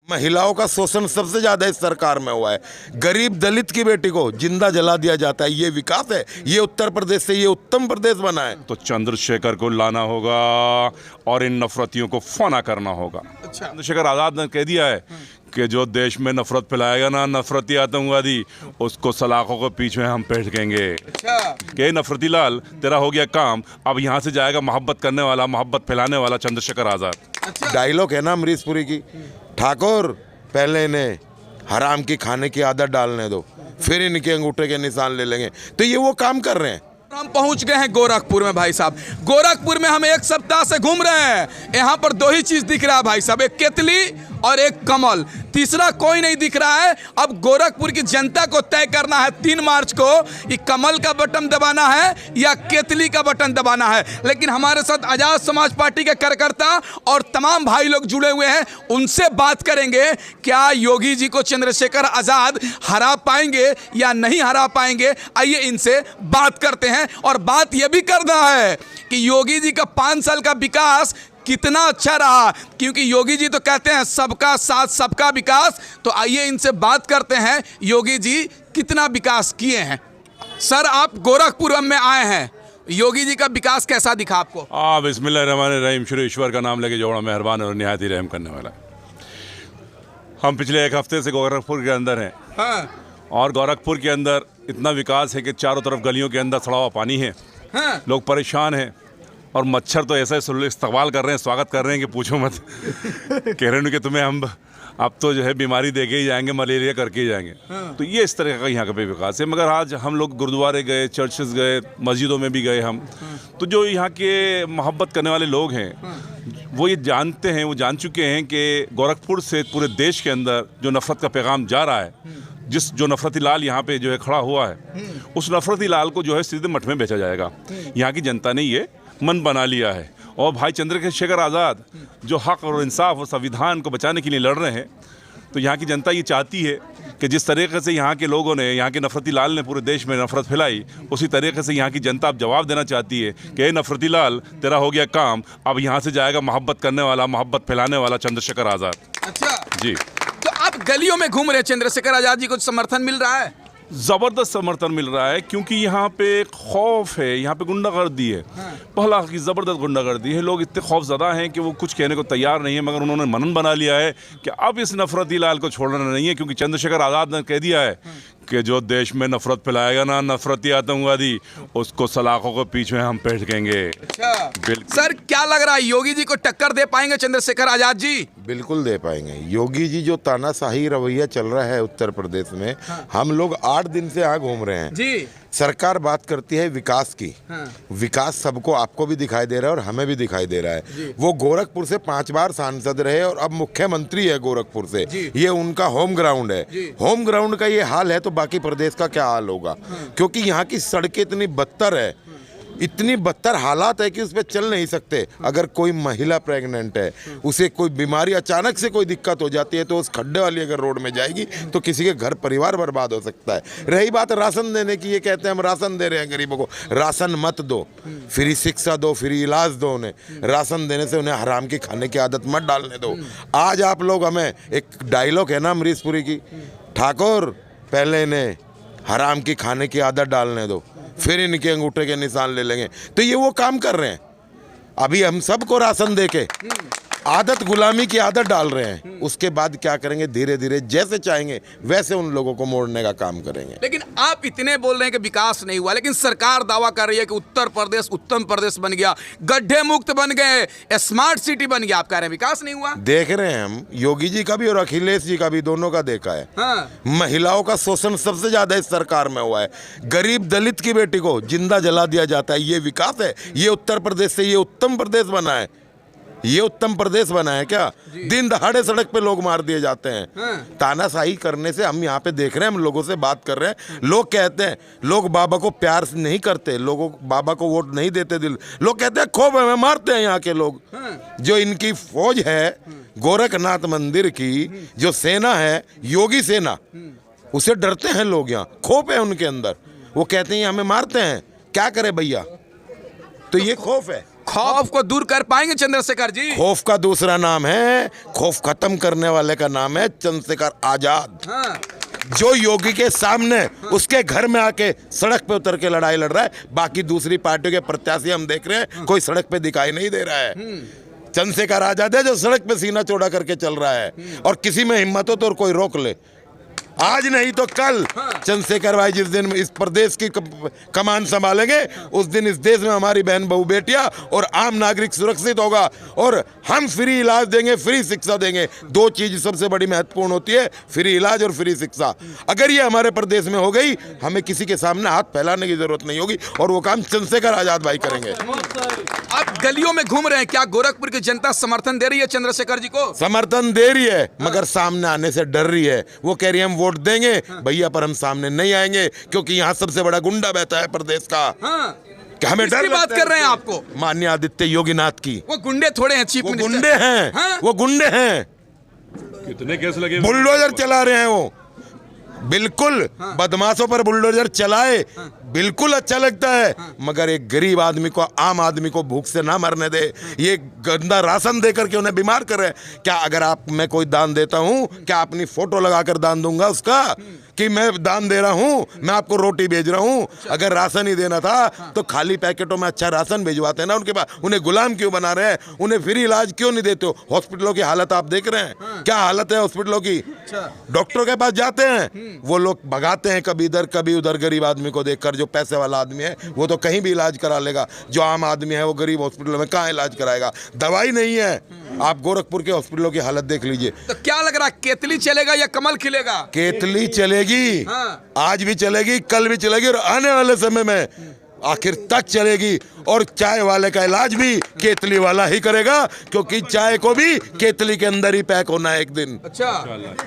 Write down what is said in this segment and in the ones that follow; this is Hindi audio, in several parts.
महिलाओं का शोषण सबसे ज्यादा इस सरकार में हुआ है। गरीब दलित की बेटी को जिंदा जला दिया जाता है। ये विकास है? ये उत्तर प्रदेश से ये उत्तम प्रदेश बना है। तो चंद्रशेखर को लाना होगा और इन नफरतियों को फना करना होगा। अच्छा। चंद्रशेखर आजाद ने कह दिया है कि जो देश में नफरत फैलाएगा ना, नफरती आतंकवादी, उसको सलाखों के पीछे हम फेंकेंगे। अच्छा। के नफरती लाल, तेरा हो गया काम, अब यहाँ से जाएगा मोहब्बत करने वाला, मोहब्बत फैलाने वाला चंद्रशेखर आजाद। अच्छा। डायलॉग है ना अमरीशपुरी की, ठाकुर पहले इन्हें हराम की खाने की आदत डालने दो, फिर इनके अंगूठे के निशान ले लेंगे। तो ये वो काम कर रहे हैं। हम पहुंच गए हैं गोरखपुर में भाई साहब। गोरखपुर में हम एक सप्ताह से घूम रहे हैं। यहाँ पर दो ही चीज दिख रहा है भाई साहब, एक केतली और एक कमल, तीसरा कोई नहीं दिख रहा है। अब गोरखपुर की जनता को तय करना है 3 मार्च को ये कमल का बटन दबाना है या केतली का बटन दबाना है। लेकिन हमारे साथ आजाद समाज पार्टी के कार्यकर्ता और तमाम भाई लोग जुड़े हुए हैं, उनसे बात करेंगे क्या योगी जी को चंद्रशेखर आजाद हरा पाएंगे या नहीं हरा पाएंगे। आइए इनसे बात करते हैं। और बात यह भी करना है कि योगी जी का 5 साल का विकास कितना अच्छा रहा, क्योंकि योगी जी तो कहते हैं सबका साथ सबका विकास। तो आइए इनसे बात करते हैं, योगी जी कितना विकास किए हैं। सर, आप गोरखपुर में आए हैं, योगी जी का विकास कैसा दिखा आपको? बिस्मिल्लाहिर्रहमानिर्रहीम, शुरू ईश्वर का नाम लेके जोड़ा मेहरबान और निहायत ही रहम करने वाला। हम पिछले 1 हफ्ते से गोरखपुर के अंदर हैं। हाँ। और गोरखपुर के अंदर इतना विकास है कि चारों तरफ गलियों के अंदर सड़ा हुआ पानी है। हाँ। लोग परेशान हैं और मच्छर तो ऐसा इस्तकबाल कर रहे हैं, स्वागत कर रहे हैं कि पूछो मत। कह रहे हैं कि तुम्हें हम अब तो जो है बीमारी दे के ही जाएंगे, मलेरिया करके ही जाएंगे। हाँ। तो ये इस तरह का यहाँ का भी विकास है। मगर आज हम लोग गुरुद्वारे गए, चर्चेस गए, मस्जिदों में भी गए हम। तो जो यहाँ के मोहब्बत करने वाले लोग हैं वो ये जानते हैं, वो जान चुके हैं कि गोरखपुर से पूरे देश के अंदर जो नफ़रत का पैगाम जा रहा है, जो नफरती लाल यहाँ पे जो है खड़ा हुआ है, उस नफरती लाल को जो है सीधे मठ में बेचा जाएगा। यहाँ की जनता ने ये मन बना लिया है। और भाई चंद्रशेखर आज़ाद जो हक और इंसाफ और संविधान को बचाने के लिए लड़ रहे हैं, तो यहाँ की जनता ये चाहती है कि जिस तरीके से यहाँ के लोगों ने, यहाँ के नफरती लाल ने पूरे देश में नफरत फैलाई, उसी तरीके से यहाँ की जनता अब जवाब देना चाहती है कि नफरती लाल, तेरा हो गया काम, अब यहाँ से जाएगा मोहब्बत करने वाला, मोहब्बत फैलाने वाला चंद्रशेखर आज़ाद। अच्छा जी। तो आप गलियों में घूम रहे, चंद्रशेखर आजाद जी को समर्थन मिल रहा है? ज़बरदस्त समर्थन मिल रहा है, क्योंकि यहाँ पे खौफ है, यहाँ पे गुंडागर्दी है। पहला की ज़बरदस्त गुंडागर्दी है। लोग इतने खौफज़दा हैं कि वो कुछ कहने को तैयार नहीं है। मगर उन्होंने मनन बना लिया है कि अब इस नफरती लाल को छोड़ना नहीं है, क्योंकि चंद्रशेखर आज़ाद ने कह दिया है कि जो देश में नफरत फैलाएगा ना, नफरती आतंकवादी, उसको सलाखों के पीछे हम फेंकेंगे। अच्छा। सर, क्या लग रहा है योगी जी को टक्कर दे पाएंगे चंद्रशेखर आजाद जी? बिल्कुल दे पाएंगे। योगी जी जो तानाशाही रवैया चल रहा है उत्तर प्रदेश में, हम लोग 8 दिन से यहाँ घूम रहे हैं जी। सरकार बात करती है विकास की। हाँ। विकास सबको, आपको भी दिखाई दे रहा है और हमें भी दिखाई दे रहा है। वो गोरखपुर से 5 बार सांसद रहे और अब मुख्यमंत्री है गोरखपुर से। ये उनका होम ग्राउंड है। होम ग्राउंड का ये हाल है तो बाकी प्रदेश का क्या हाल होगा। क्योंकि यहाँ की सड़कें इतनी बदतर है, इतनी बदतर हालात है कि उस पर चल नहीं सकते। अगर कोई महिला प्रेग्नेंट है, उसे कोई बीमारी, अचानक से कोई दिक्कत हो जाती है, तो उस खड्डे वाली अगर रोड में जाएगी तो किसी के घर परिवार बर्बाद हो सकता है। रही बात राशन देने की, ये कहते हैं हम राशन दे रहे हैं गरीबों को। राशन मत दो, फ्री शिक्षा दो, फ्री इलाज दो उन्हें। राशन देने से उन्हें हराम की खाने की आदत मत डालने दो। आज आप लोग, हमें एक डायलॉग है ना अमरीशपुरी की, ठाकुर पहले इन्हें हराम की खाने की आदत डालने दो, फिर इनके अंगूठे के निशान ले लेंगे। तो ये वो काम कर रहे हैं। अभी हम सबको राशन देके आदत, गुलामी की आदत डाल रहे हैं। उसके बाद क्या करेंगे, धीरे धीरे जैसे चाहेंगे वैसे उन लोगों को मोड़ने का काम करेंगे। लेकिन आप इतने बोल रहे हैं कि विकास नहीं हुआ, लेकिन सरकार दावा कर रही है कि उत्तर प्रदेश उत्तम प्रदेश बन गया, गड्ढे मुक्त बन गए, स्मार्ट सिटी बन गया। आप कह रहे हैं विकास नहीं हुआ? देख रहे हैं हम, योगी जी का भी और अखिलेश जी का भी, दोनों का देखा है। हाँ। महिलाओं का शोषण सबसे ज्यादा इस सरकार में हुआ है। गरीब दलित की बेटी को जिंदा जला दिया जाता है। ये विकास है? ये उत्तर प्रदेश से ये उत्तम प्रदेश बना है। ये उत्तम प्रदेश बना है क्या? दिन दहाड़े सड़क पे लोग मार दिए जाते हैं। हाँ। तानाशाही करने से हम यहाँ पे देख रहे हैं, हम लोगों से बात कर रहे हैं। लोग कहते हैं, लोग बाबा को प्यार से नहीं करते, लोगों बाबा को वोट नहीं देते दिल। लोग कहते हैं खोप हमें मारते हैं यहाँ के लोग। हाँ। जो इनकी फौज है गोरखनाथ मंदिर की, जो सेना है योगी सेना, उसे डरते हैं लोग। यहाँ खौफ है उनके अंदर। वो कहते हैं हमें मारते हैं, क्या करे भैया। तो ये खौफ है। खौफ को दूर कर पाएंगे चंद्रशेखर जी? खौफ का दूसरा नाम है, खौफ खत्म करने वाले का नाम है चंद्रशेखर आजाद। हाँ। जो योगी के सामने उसके घर में आके सड़क पे उतर के लड़ाई लड़ रहा है, बाकी दूसरी पार्टियों के प्रत्याशी हम देख रहे हैं कोई सड़क पे दिखाई नहीं दे रहा है। चंद्रशेखर आजाद है जो सड़क पे सीना चौड़ा करके चल रहा है, और किसी में हिम्मत हो तो कोई रोक ले। आज नहीं तो कल चंद्रशेखर भाई जिस दिन इस प्रदेश की कमान संभालेंगे, उस दिन इस देश में हमारी बहन बहू बेटियां और आम नागरिक सुरक्षित होगा, और हम फ्री इलाज देंगे, फ्री शिक्षा देंगे। दो चीज सबसे बड़ी महत्वपूर्ण होती है, फ्री इलाज और फ्री शिक्षा। अगर ये हमारे प्रदेश में हो गई, हमें किसी के सामने हाथ फैलाने की जरूरत नहीं होगी, और वो काम चंद्रशेखर आजाद भाई करेंगे। आप गलियों में घूम रहे हैं, क्या गोरखपुर की जनता समर्थन दे रही है चंद्रशेखर जी को? समर्थन दे रही है, मगर सामने आने से डर रही है। वो कह रही है हम वोट देंगे भैया, पर हम सामने नहीं आएंगे, क्योंकि यहाँ सबसे बड़ा गुंडा बहता है प्रदेश का। क्या हमें डर बात कर रहे हैं आपको? माननीय आदित्य योगीनाथ की। वो गुंडे थोड़े हैं, चीफ मिनिस्टर। गुंडे हैं। हाँ? वो गुंडे हैं। कितने केस लगे? बुलडोजर चला रहे हैं वो, बिल्कुल। बदमाशों पर बुलडोजर चलाए, बिल्कुल अच्छा लगता है, मगर एक गरीब आदमी को, आम आदमी को भूख से ना मरने दे। ये गंदा राशन देकर के उन्हें बीमार कर रहे हैं। क्या अगर मैं कोई दान देता हूं, क्या अपनी फोटो लगाकर दान दूंगा उसका कि मैं दान दे रहा हूं, मैं आपको रोटी भेज रहा हूं? अगर राशन ही देना था तो खाली पैकेटों में अच्छा राशन भिजवाते हैं ना उनके पास। उन्हें गुलाम क्यों बना रहे हैं? उन्हें फ्री इलाज क्यों नहीं देते हो? हॉस्पिटलों की हालत आप देख रहे हैं, क्या हालत है हॉस्पिटलों की। डॉक्टरों के पास जाते हैं, वो लोग भगाते हैं कभी इधर कभी उधर। गरीब आदमी को देखकर, जो पैसे वाला आदमी है वो तो कहीं भी इलाज करा लेगा, जो आम आदमी है वो गरीब हॉस्पिटलों में कहाँ इलाज कराएगा? दवाई नहीं है। आप गोरखपुर के हॉस्पिटलों की हालत देख लीजिए। तो क्या लग रहा है, केतली चलेगा या कमल खिलेगा? केतली चलेगी। आज भी चलेगी, कल भी चलेगी, और आने वाले समय में आखिर तक चलेगी। और चाय वाले का इलाज भी केतली वाला ही करेगा, क्योंकि चाय को भी केतली के अंदर ही पैक होना है एक दिन। अच्छा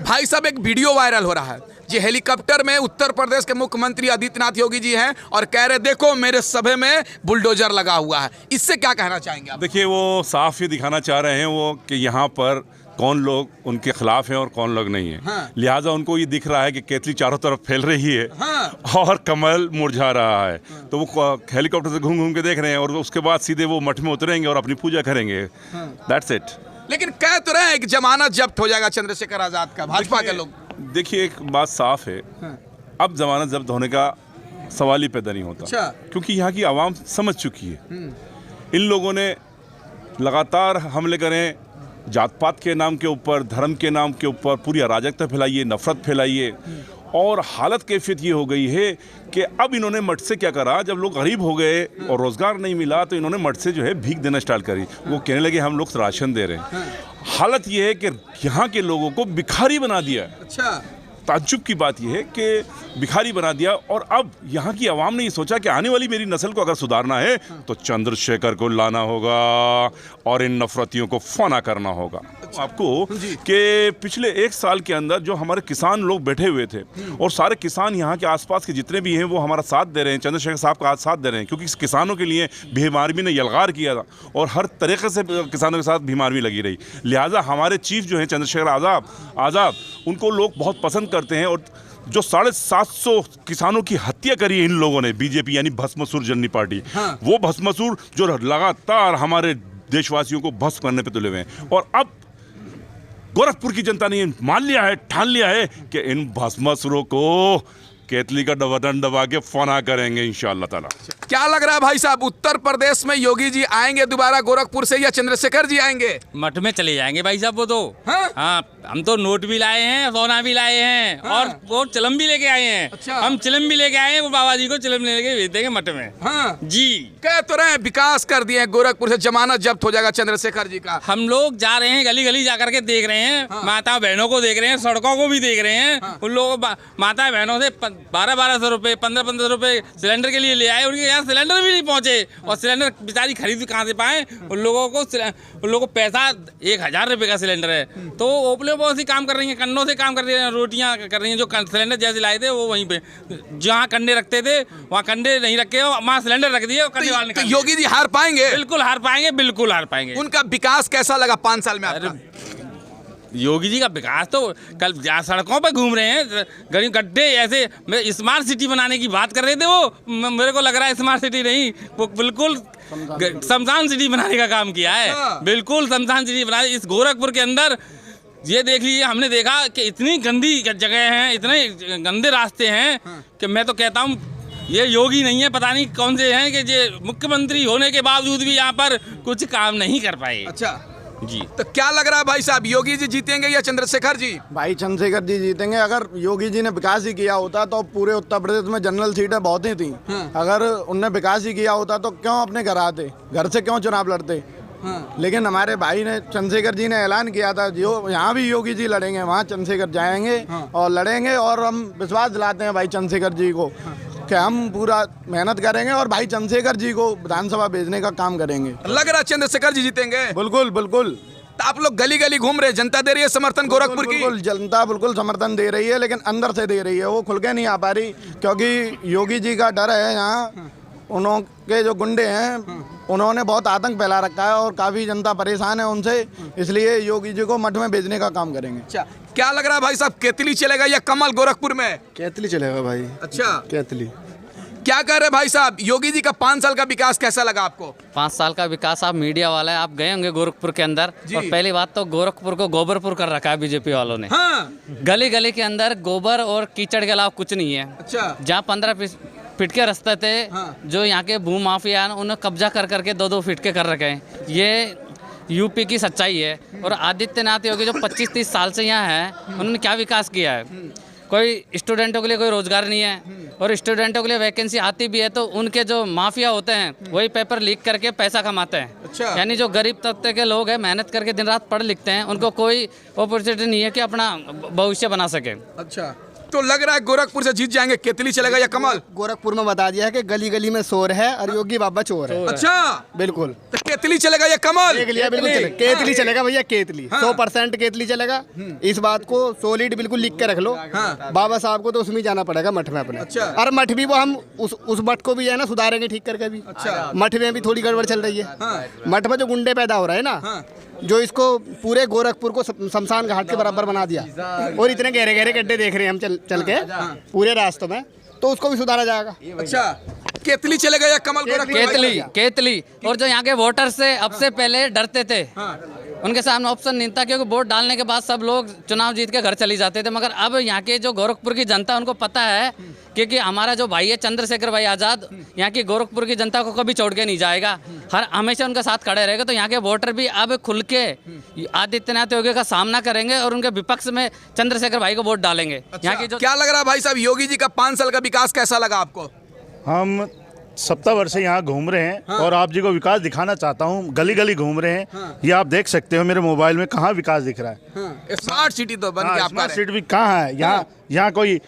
भाई साहब, एक वीडियो वायरल हो रहा है जी, हेलीकॉप्टर में उत्तर प्रदेश के मुख्यमंत्री आदित्यनाथ योगी जी हैं और कह रहे देखो मेरे सभा में बुलडोजर लगा हुआ है। इससे क्या कहना चाहेंगे आप? देखिए, वो साफ ही दिखाना चाह रहे हैं वो कि यहाँ पर कौन लोग उनके खिलाफ हैं और कौन लोग नहीं हैं। हाँ। लिहाजा उनको ये दिख रहा है कि केतली चारों तरफ फैल रही है। हाँ। और कमल मुरझा रहा है। हाँ। तो वो हेलीकॉप्टर से घूम घूम के देख रहे हैं, और उसके बाद सीधे वो मठ में उतरेंगे और अपनी पूजा करेंगे। That's it. लेकिन कह तो रहे हैं कि जमानत जब्त हो जाएगा चंद्रशेखर आजाद का, भाजपा के लोग। देखिए, एक बात साफ है। हाँ। अब जमानत जब्त होने का सवाल ही पैदा नहीं होता। अच्छा। क्योंकि यहाँ की आवाम समझ चुकी है। इन लोगों ने लगातार हमले करें, जात पात के नाम के ऊपर, धर्म के नाम के ऊपर पूरी अराजकता फैलाई है, नफरत फैलाई है। और हालत कैफियत ये हो गई है कि अब इन्होंने मठ से क्या करा, जब लोग गरीब हो गए और रोज़गार नहीं मिला तो इन्होंने मठ से जो है भीख देना स्टार्ट करी। वो कहने लगे हम लोग राशन दे रहे हैं। हालत ये है कि यहाँ के लोगों को भिखारी बना दिया है। अच्छा, ताज्जुब की बात यह है कि भिखारी बना दिया। और अब यहाँ की आवाम ने ये सोचा कि आने वाली मेरी नस्ल को अगर सुधारना है तो चंद्रशेखर को लाना होगा और इन नफरतियों को फना करना होगा। आपको कि पिछले एक साल के अंदर जो हमारे किसान लोग बैठे हुए थे, और सारे किसान यहाँ के आसपास के जितने भी हैं वो हमारा साथ दे रहे हैं, चंद्रशेखर साहब का साथ दे रहे हैं, क्योंकि किसानों के लिए भीम आर्मी ने यलगार किया था और हर तरीके से किसानों के साथ भीम आर्मी लगी रही। लिहाजा हमारे चीफ जो हैं चंद्रशेखर आज़ाद, उनको लोग बहुत पसंद करते हैं। और जो 750 किसानों की हत्या करी है इन लोगों ने, बीजेपी यानी भस्मासुर जननी पार्टी, वो भस्मासुर जो लगातार हमारे देशवासियों को भस्म करने पे तुले हुए हैं। और अब गोरखपुर की जनता ने मान लिया है, ठान लिया है कि इन भस्मासुरों को केतली का बटन दबा के फना करेंगे इंशाअल्लाह ताला। क्या लग रहा है भाई साहब, उत्तर प्रदेश में योगी जी आएंगे दोबारा गोरखपुर से, या चंद्रशेखर जी आएंगे? मठ में चले जाएंगे भाई साहब वो तो। हाँ, हम तो नोट भी लाए हैं, सोना भी लाए हैं, और वो चिलम भी लेके आए हैं। अच्छा। हम चिलम भी लेके आए हैं, वो बाबा जी को चिलम लेके भेज देंगे मठ में। हाँ जी, कह तो रहे विकास कर दिए गोरखपुर से, जमानत जब्त हो जाएगा चंद्रशेखर जी का। हम लोग जा रहे हैं, गली गली जाकर के देख रहे हैं। माता बहनों को देख रहे हैं, सड़कों को भी देख रहे हैं। उन लोगों माता बहनों से 1200 रुपए 1500 रुपए सिलेंडर के लिए ले आए, उनके यहाँ सिलेंडर भी नहीं पहुंचे, और सिलेंडर बेचारी खरीद कहाँ से पाए? उन लोगों को पैसा 1000 रुपए का सिलेंडर है। तो ओपले बहुत सी काम कर रही हैं, कन्नों से काम कर रही हैं, रोटियां कर रही हैं। जो सिलेंडर जैसे लाए थे वो वहीं पे जहाँ कंडे रखते थे वहाँ कंडे नहीं रखे, वहाँ सिलेंडर रख दिए। तो योगी जी हार पाएंगे? बिल्कुल हार पाएंगे, बिल्कुल हार पाएंगे। उनका विकास कैसा लगा 5 साल में आपको? योगी जी का विकास तो कल सड़कों पे घूम रहे हैं, गरीब गड्ढे ऐसे स्मार्ट सिटी बनाने की बात कर रहे थे। वो मेरे को लग रहा है स्मार्ट सिटी नहीं, वो बिल्कुल शमशान सिटी बनाने का काम किया है। बिल्कुल शमशान सिटी बना। इस गोरखपुर के अंदर ये देख लीजिए, हमने देखा कि इतनी गंदी जगह हैं, इतने गंदे रास्ते हैं कि मैं तो कहता हूँ ये योगी नहीं है, पता नहीं कौन से हैं कि ये मुख्यमंत्री होने के बावजूद भी यहाँ पर कुछ काम नहीं कर पाए। अच्छा जी, तो क्या लग रहा है भाई साहब, योगी जी जीतेंगे या चंद्रशेखर जी? भाई चंद्रशेखर जी जीतेंगे। अगर योगी जी ने विकास ही किया होता तो पूरे उत्तर प्रदेश में जनरल सीटें बहुत ही थी। अगर उनने विकास ही किया होता तो क्यों अपने घर आते, घर से क्यों चुनाव लड़ते। लेकिन हमारे भाई ने, चंद्रशेखर जी ने ऐलान किया था जो यहाँ भी योगी जी लड़ेंगे, वहाँ चंद्रशेखर जाएंगे और लड़ेंगे। और हम विश्वास दिलाते हैं भाई चंद्रशेखर जी को कि हम पूरा मेहनत करेंगे और भाई चंद्रशेखर जी को विधानसभा भेजने का काम करेंगे। लग रहा है चंद्रशेखर जी जीतेंगे? बिल्कुल बिल्कुल। तो आप लोग गली गली घूम रहे, जनता दे रही है समर्थन गोरखपुर की? बिल्कुल, जनता बिल्कुल समर्थन दे रही है, लेकिन अंदर से दे रही है, वो खुल के नहीं आ पा रही क्योंकि योगी जी का डर है। यहाँ उनके जो गुंडे हैं उन्होंने बहुत आतंक फैला रखा है और काफ़ी जनता परेशान है उनसे, इसलिए योगी जी को मठ में भेजने का काम करेंगे। अच्छा, क्या लग रहा है भाई साहब, केतली चलेगा या कमल गोरखपुर में? कैतली चलेगा भाई। अच्छा, कैतली। क्या कह रहे भाई साहब, योगी जी का 5 साल का विकास कैसा लगा आपको? 5 साल का विकास, आप मीडिया वाला है, आप गए होंगे गोरखपुर के अंदर। और पहली बात तो गोरखपुर को गोबरपुर कर रखा है बीजेपी वालों ने। हाँ। गली गली के अंदर गोबर और कीचड़ के अलावा कुछ नहीं है। अच्छा। जहाँ 15 फीट के रास्ते थे, जो यहाँ के भू माफिया उन्हें कब्जा कर करके 2-2 फीट के कर रखे हैं। ये यूपी की सच्चाई है। और आदित्यनाथ योगी जो 25-30 साल से यहाँ है, उन्होंने क्या विकास किया है? कोई स्टूडेंटों के लिए कोई रोजगार नहीं है, और स्टूडेंटों के लिए वैकेंसी आती भी है तो उनके जो माफिया होते हैं वही पेपर लीक करके पैसा कमाते हैं। अच्छा। यानी जो गरीब तबके के लोग हैं, मेहनत करके दिन रात पढ़ लिखते हैं, उनको कोई अपॉर्चुनिटी नहीं है कि अपना भविष्य बना सके। अच्छा, तो लग रहा है गोरखपुर से जीत जाएंगे, केतली चलेगा या कमल? गोरखपुर में बता दिया है कि गली गली में शोर है और योगी बाबा चोर है। अच्छा, बिल्कुल। तो केतली चलेगा या कमल? देख लिया, बिल्कुल चलेगा। केतली चलेगा भैया, केतली 100% केतली चलेगा। इस बात को सॉलिड बिल्कुल लिख के रख लो। बाबा साहब को तो उसमें जाना पड़ेगा, मठ में अपने। अच्छा। और मठ भी वो हम उस मठ को भी है ना सुधारेंगे, ठीक करके भी। अच्छा। मठ में भी थोड़ी गड़बड़ चल रही है। मठ में जो गुंडे पैदा हो रहे हैं ना, जो इसको पूरे गोरखपुर को शमशान घाट के बराबर बना दिया, और इतने गहरे गहरे गड्ढे देख रहे हैं हम चल के पूरे रास्तों में, तो उसको भी सुधारा जाएगा। अच्छा, केतली चलेगा या कमल गोरखपुर? केतली। और जो यहाँ के वोटर से अब से पहले डरते थे, उनके सामने ऑप्शन नहीं था, क्योंकि वोट डालने के बाद सब लोग चुनाव जीत के घर चली जाते थे। मगर अब यहाँ के जो गोरखपुर की जनता, उनको पता है क्योंकि हमारा जो भाई है चंद्रशेखर भाई आज़ाद, यहाँ की गोरखपुर की जनता को कभी छोड़ के नहीं जाएगा, हमेशा उनके साथ खड़े रहेगा। तो यहाँ के वोटर भी अब खुल के आदित्यनाथ योगी का सामना करेंगे और उनके विपक्ष में चंद्रशेखर भाई को वोट डालेंगे। अच्छा, यहाँ की जो क्या लग रहा है भाई साहब, योगी जी का 5 साल का विकास कैसा लगा आपको? हम 70 वर्ष से यहाँ घूम रहे हैं और आप जी को विकास दिखाना चाहता हूँ। गली गली घूम रहे हैं, ये आप देख सकते हो मेरे मोबाइल में कहाँ विकास दिख रहा है। स्मार्ट सिटी तो बन गया आपका। स्मार्ट सिटी भी कहाँ है? यहाँ कोई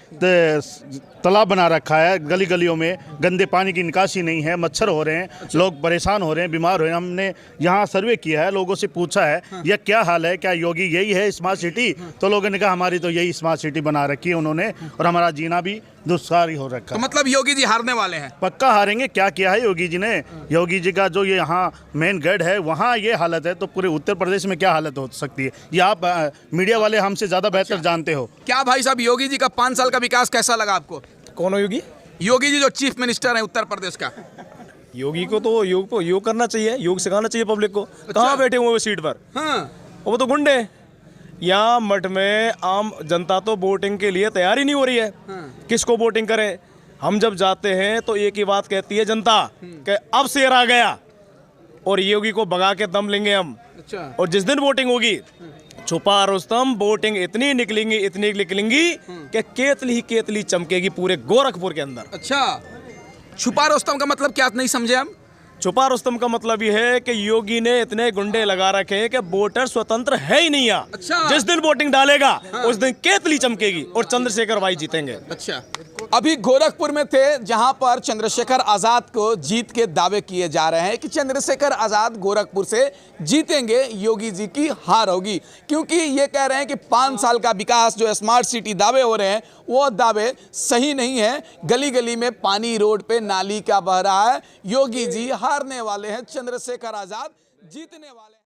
तालाब बना रखा है, गली गलियों में गंदे पानी की निकासी नहीं है, मच्छर हो रहे हैं। अच्छा। लोग परेशान हो रहे हैं, बीमार हो रहे हैं। हमने यहाँ सर्वे किया है, लोगों से पूछा है यह क्या हाल है, क्या योगी यही है स्मार्ट सिटी? तो लोगों ने कहा हमारी तो यही स्मार्ट सिटी बना रखी है उन्होंने, और हमारा जीना भी दुश्वार हो रखा तो है। मतलब योगी जी हारने वाले हैं? पक्का हारेंगे। क्या किया है योगी जी ने? योगी जी का जो ये यहाँ मेन गढ़ है, वहाँ ये हालत है, तो पूरे उत्तर प्रदेश में क्या हालत हो सकती है, ये आप मीडिया वाले हमसे ज़्यादा बेहतर जानते हो। क्या भाई साहब, योगी जी का 5 साल का विकास कैसा लगा आपको? कौन है योगी? योगी जी जो चीफ मिनिस्टर है उत्तर प्रदेश का। योगी को तो योग करना चाहिए, योग सिखाना चाहिए पब्लिक को। कहाँ बैठे हुए वो सीट पर? हाँ। वो तो गुंडे। यहाँ मठ में आम जनता तो वोटिंग के लिए तैयार ही नहीं हो रही है। किसको वोटिंग करे? हम जब जाते हैं तो एक ही बात कहती है जनता कि अब शेर आ गया और योगी को भगा के दम लेंगे हम। अच्छा। और जिस दिन वोटिंग होगी, छुपा रुस्तम वोटिंग इतनी निकलेंगी कि केतली ही केतली चमकेगी पूरे गोरखपुर के अंदर। अच्छा, छुपा रुस्तम का मतलब क्या नहीं समझे हम? छुपा रुस्तम का मतलब ये है कि योगी ने इतने गुंडे लगा रखे हैं कि वोटर स्वतंत्र है ही नहीं यहाँ। अच्छा। जिस दिन वोटिंग डालेगा उस दिन केतली चमकेगी और चंद्रशेखर भाई जीतेंगे। अच्छा, अभी गोरखपुर में थे जहां पर चंद्रशेखर आजाद को जीत के दावे किए जा रहे हैं कि चंद्रशेखर आजाद गोरखपुर से जीतेंगे, योगी जी की हार होगी, क्योंकि ये कह रहे हैं कि 5 साल का विकास जो स्मार्ट सिटी दावे हो रहे हैं वो दावे सही नहीं है। गली गली में पानी, रोड पे नाली का बह रहा है। योगी जी हारने वाले हैं, चंद्रशेखर आजाद जीतने वाले हैं।